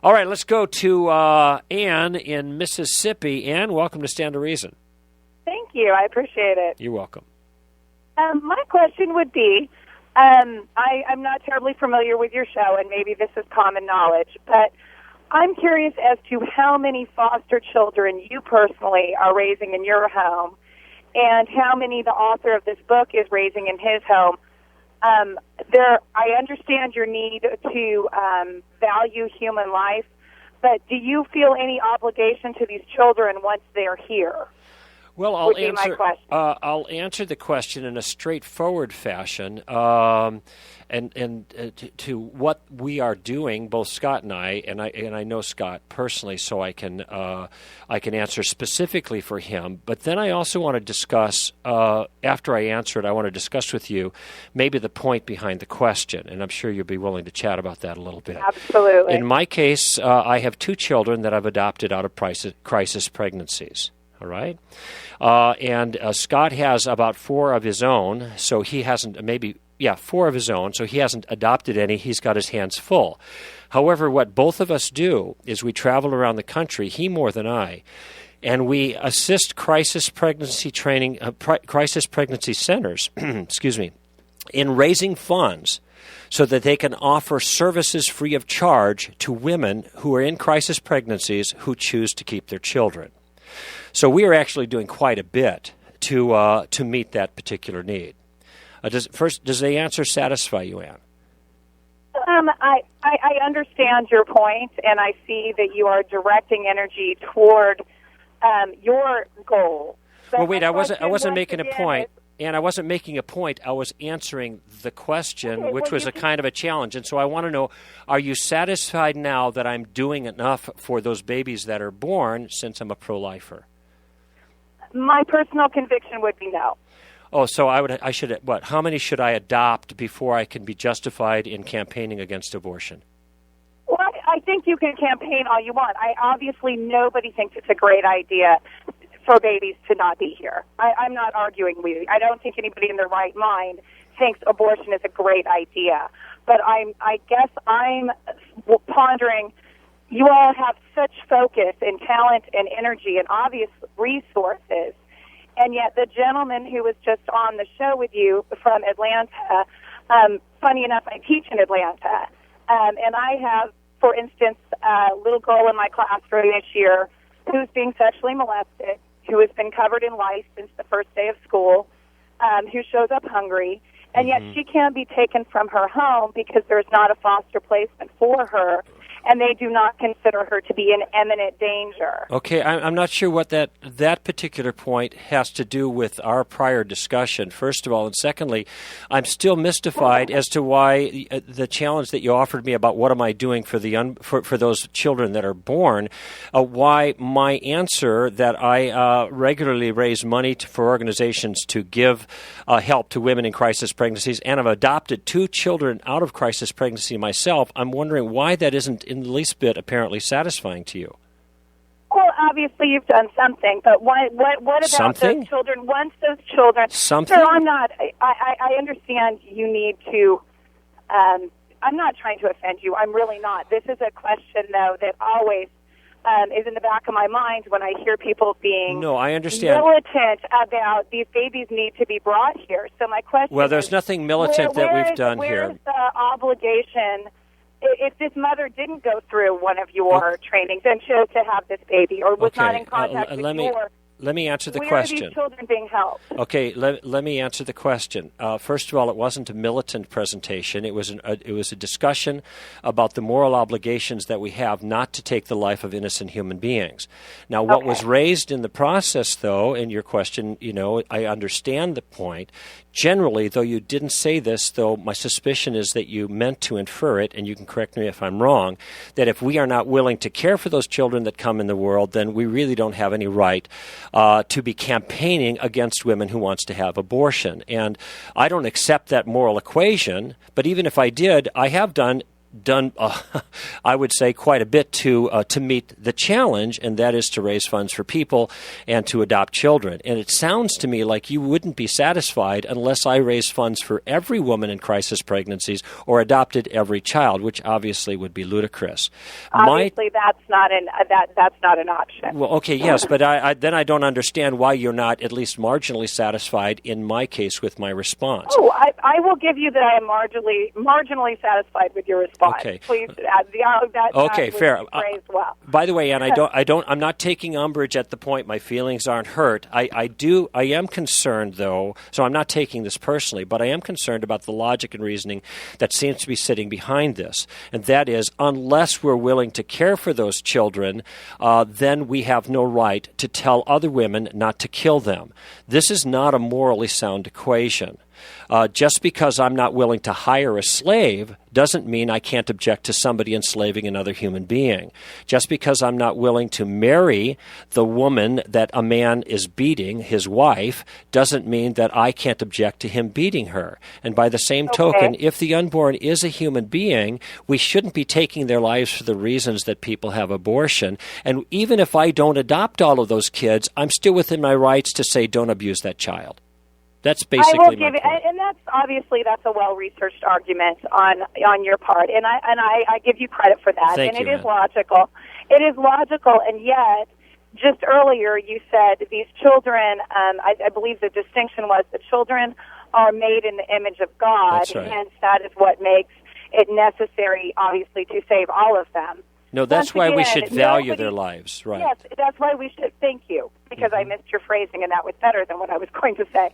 All right, let's go to Ann in Mississippi. Ann, welcome to Stand to Reason. Thank you. I appreciate it. You're welcome. My question would be, I'm not terribly familiar with your show, and maybe this is common knowledge, but I'm curious as to how many foster children you personally are raising in your home and how many the author of this book is raising in his home. I understand your need to value human life, but do you feel any obligation to these children once they're here? Well, I'll answer the question in a straightforward fashion, and to what we are doing, both Scott and I know Scott personally, so I can answer specifically for him. But then I also want to discuss after I answer it, I want to discuss with you maybe the point behind the question, and I'm sure you'll be willing to chat about that a little bit. Absolutely. In my case, I have 2 children that I've adopted out of crisis pregnancies. All right, and Scott has about 4 of his own, so he hasn't 4 of his own, so he hasn't adopted any. He's got his hands full. However, what both of us do is we travel around the country, he more than I, and we assist crisis pregnancy centers, excuse me, in raising funds so that they can offer services free of charge to women who are in crisis pregnancies who choose to keep their children. So we are actually doing quite a bit to meet that particular need. Does the answer satisfy you, Ann? I understand your point, and I see that you are directing energy toward your goal. But well, wait, I wasn't making a point. And I wasn't making a point. I was answering the question, which was a kind of a challenge. And so I want to know, are you satisfied now that I'm doing enough for those babies that are born since I'm a pro-lifer? My personal conviction would be no. Oh, so I should what? How many should I adopt before I can be justified in campaigning against abortion? Well, I think you can campaign all you want. Obviously, nobody thinks it's a great idea for babies to not be here. I'm not arguing with you. I don't think anybody in their right mind thinks abortion is a great idea. But I guess I'm pondering, you all have such focus and talent and energy and obvious resources, and yet the gentleman who was just on the show with you from Atlanta, funny enough, I teach in Atlanta, and I have, for instance, a little girl in my classroom this year who's being sexually molested, who has been covered in lice since the first day of school, who shows up hungry, and yet she can't be taken from her home because there's not a foster placement for her, and they do not consider her to be in imminent danger. Okay, I'm not sure what that particular point has to do with our prior discussion, first of all. And secondly, I'm still mystified as to why the challenge that you offered me about what am I doing for for those children that are born, why my answer that I regularly raise money for organizations to give help to women in crisis pregnancies, and I've adopted 2 children out of crisis pregnancy myself. I'm wondering why that isn't in the least bit apparently satisfying to you. Well, obviously you've done something, but what about something? Those children? Once those children, something. So I'm not. I understand you need to. I'm not trying to offend you. I'm really not. This is a question, though, that always is in the back of my mind when I hear people being I understand. militant about these babies need to be brought here. So my question. Well, there's nothing militant that we've done here. Where's the obligation? If this mother didn't go through one of your trainings and chose to have this baby or was not in contact with let me answer the where question. Are these children being helped? Okay, let me answer the question. First of all, it wasn't a militant presentation. It was a discussion about the moral obligations that we have not to take the life of innocent human beings. Now, what was raised in the process, though, in your question, I understand the point. Generally, though you didn't say this, though my suspicion is that you meant to infer it, and you can correct me if I'm wrong, that if we are not willing to care for those children that come in the world, then we really don't have any right to be campaigning against women who wants to have abortion. And I don't accept that moral equation, but even if I did, I have done done, I would say, quite a bit to meet the challenge, and that is to raise funds for people and to adopt children. And it sounds to me like you wouldn't be satisfied unless I raised funds for every woman in crisis pregnancies or adopted every child, which obviously would be ludicrous. Obviously, that's not an option. Well, okay, yes, but then I don't understand why you're not at least marginally satisfied in my case with my response. Oh, I will give you that I am marginally satisfied with your response. Okay. Please, okay, fair. Phrased well. By the way, and I'm not taking umbrage at the point. My feelings aren't hurt. I am concerned, though, so I'm not taking this personally, but I am concerned about the logic and reasoning that seems to be sitting behind this. And that is, unless we're willing to care for those children, then we have no right to tell other women not to kill them. This is not a morally sound equation. Just because I'm not willing to hire a slave doesn't mean I can't object to somebody enslaving another human being. Just because I'm not willing to marry the woman that a man is beating, his wife, doesn't mean that I can't object to him beating her. And by the same token, if the unborn is a human being, we shouldn't be taking their lives for the reasons that people have abortion. And even if I don't adopt all of those kids, I'm still within my rights to say don't abuse that child. That's basically my point. And that's a well-researched argument on your part, and I give you credit for that. Thank you, it is logical. It is logical, and yet, just earlier you said these children. I believe the distinction was the children are made in the image of God, That's right. Hence that is what makes it necessary, obviously, to save all of them. No, that's why we should value their lives, right? Yes, that's why we should. Thank you, because I missed your phrasing, and that was better than what I was going to say.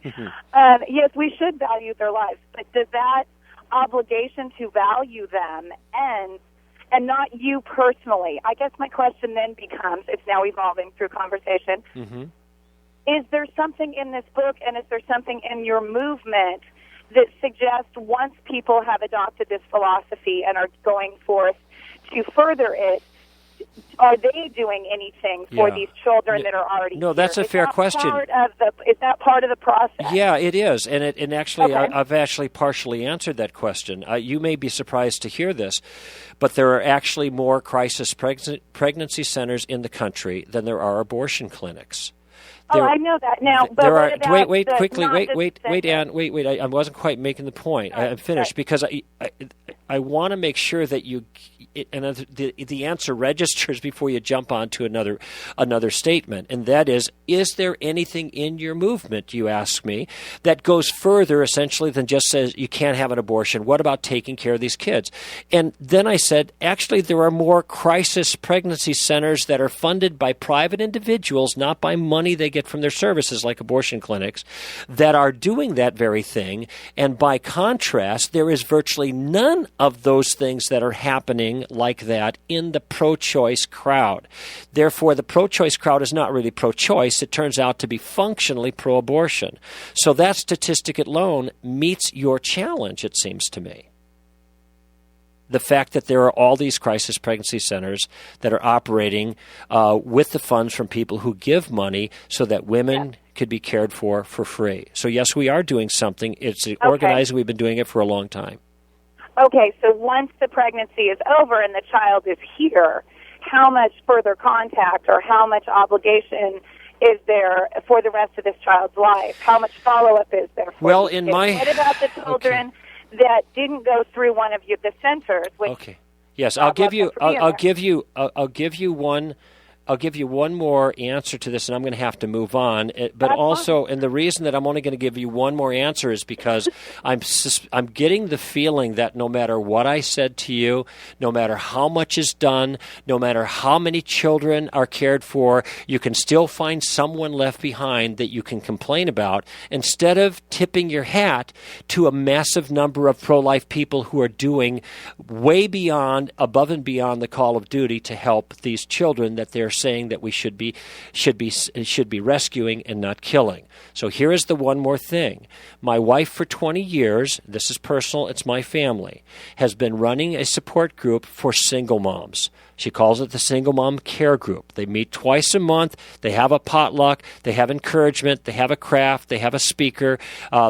Yes, we should value their lives, but does that obligation to value them end, and not you personally? I guess my question then becomes, it's now evolving through conversation, is there something in this book, and is there something in your movement that suggests once people have adopted this philosophy and are going forth to further it, are they doing anything for these children that are already No, that's a fair question. Is that part of the process? Yeah, it is. And actually, I've actually partially answered that question. You may be surprised to hear this, but there are actually more crisis pregnancy centers in the country than there are abortion clinics. I know that now. But there are. Wait, Ann. Wait. I wasn't quite making the point. I'm finished because I want to make sure that you and the answer registers before you jump on to another statement, and that is there anything in your movement, you ask me, that goes further essentially than just says you can't have an abortion? What about taking care of these kids? And then I said, actually, there are more crisis pregnancy centers that are funded by private individuals, not by money they get from their services like abortion clinics, that are doing that very thing. And by contrast, there is virtually none of those things that are happening like that in the pro-choice crowd. Therefore, the pro-choice crowd is not really pro-choice. It turns out to be functionally pro-abortion. So that statistic alone meets your challenge, it seems to me. The fact that there are all these crisis pregnancy centers that are operating with the funds from people who give money so that women could be cared for free. So yes, we are doing something. It's organized. We've been doing it for a long time. Okay, so once the pregnancy is over and the child is here, how much further contact or how much obligation is there for the rest of this child's life? How much follow-up is there for What about the children that didn't go through one of the centers? Okay. Yes, I'll give you one more answer to this, and I'm going to have to move on. But also, and the reason that I'm only going to give you one more answer is because I'm getting the feeling that no matter what I said to you, no matter how much is done, no matter how many children are cared for, you can still find someone left behind that you can complain about, instead of tipping your hat to a massive number of pro-life people who are doing way beyond, above and beyond the call of duty to help these children that they're saying that we should be rescuing and not killing. So here is the one more thing. My wife for 20 years, this is personal, it's my family, has been running a support group for single moms. She calls it the Single Mom Care Group. They meet twice a month. They have a potluck. They have encouragement. They have a craft. They have a speaker.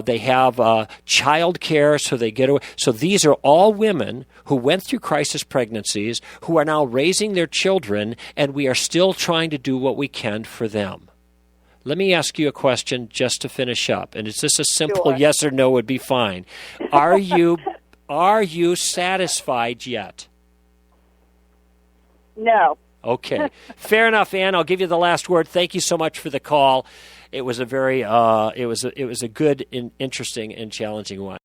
They have child care, so they get away. So these are all women who went through crisis pregnancies, who are now raising their children, and we are still trying to do what we can for them. Let me ask you a question just to finish up, and it's just a simple yes or no would be fine. Are you satisfied yet? No. Okay. Fair enough, Ann. I'll give you the last word. Thank you so much for the call. It was a very it was a good, interesting, and challenging one.